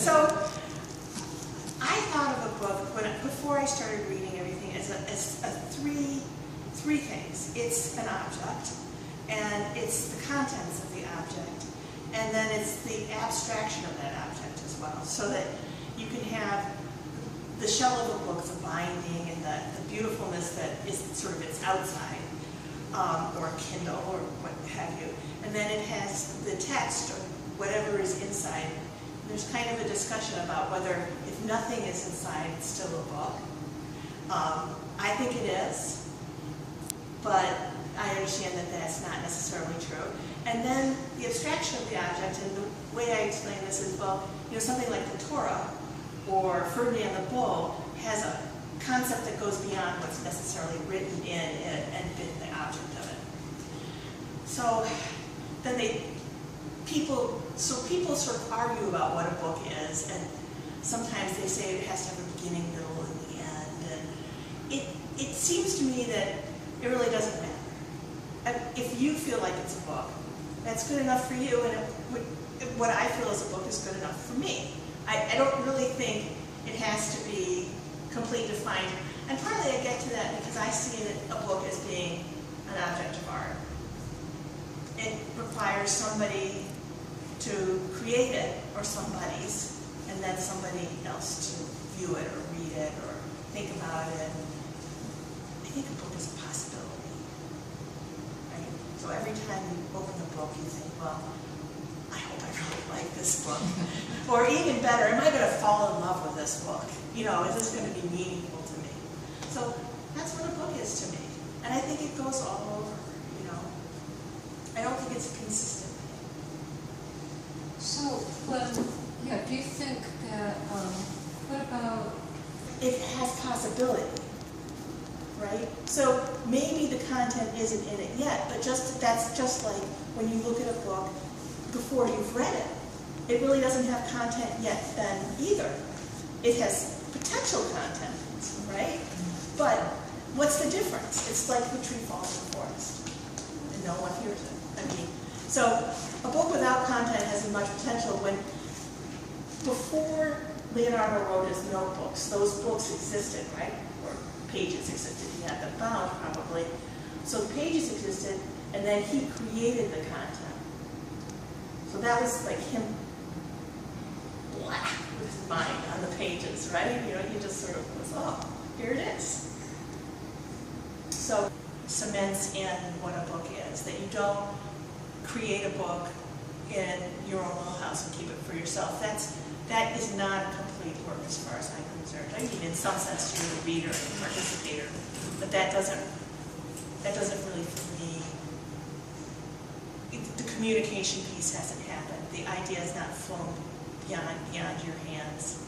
So I thought of a book before I started reading everything as three things. It's an object, and it's the contents of the object, and then it's the abstraction of that object as well, so that you can have the shell of a book, the binding, and the beautifulness that is sort of its outside, or Kindle, or what have you. And then it has the text, or whatever is inside. There's kind of a discussion about whether if nothing is inside, it's still a book. I think it is, but I understand that that's not necessarily true. And then the abstraction of the object, and the way I explain this is, well, something like the Torah or Ferdinand the Bull has a concept that goes beyond what's necessarily written in it and been the object of it. So then people sort of argue about what a book is, and sometimes they say it has to have a beginning, middle, and the end. And it seems to me that it really doesn't matter. If you feel like it's a book, that's good enough for you, and what I feel is a book is good enough for me. I don't really think it has to be completely defined. And partly I get to that because I see a book as being an object of art. It requires somebody to create it, or somebody's, and then somebody else to view it or read it or think about it. I think a book is a possibility, right? So every time you open the book, you think, well, I hope I really like this book. Or even better, am I going to fall in love with this book? Is this going to be meaningful to me? So that's what a book is to me. And I think it goes all over, I don't think it's a consistent thing. So, do you think that, what about... It has possibility, right? So maybe the content isn't in it yet, but that's just like when you look at a book before you've read it. It really doesn't have content yet then either. It has potential content, right? But what's the difference? It's like the tree falls in the forest, and no one hears it. So a book without content has as much potential when, before Leonardo wrote his notebooks, those books existed, right? Or pages existed. He had them bound, probably. So the pages existed, and then he created the content. So that was like him with his mind on the pages, right? He just sort of was, oh, here it is. So cements in what a book is, that you don't create a book in your own little house and keep it for yourself. That is not a complete work as far as I'm concerned. I mean, in some sense, you're a reader and a participator, but that doesn't really, for me, the communication piece hasn't happened. The idea has not flown beyond your hands,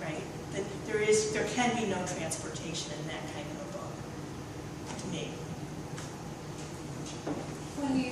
right? That there can be no transportation in that kind of a book, to me. When you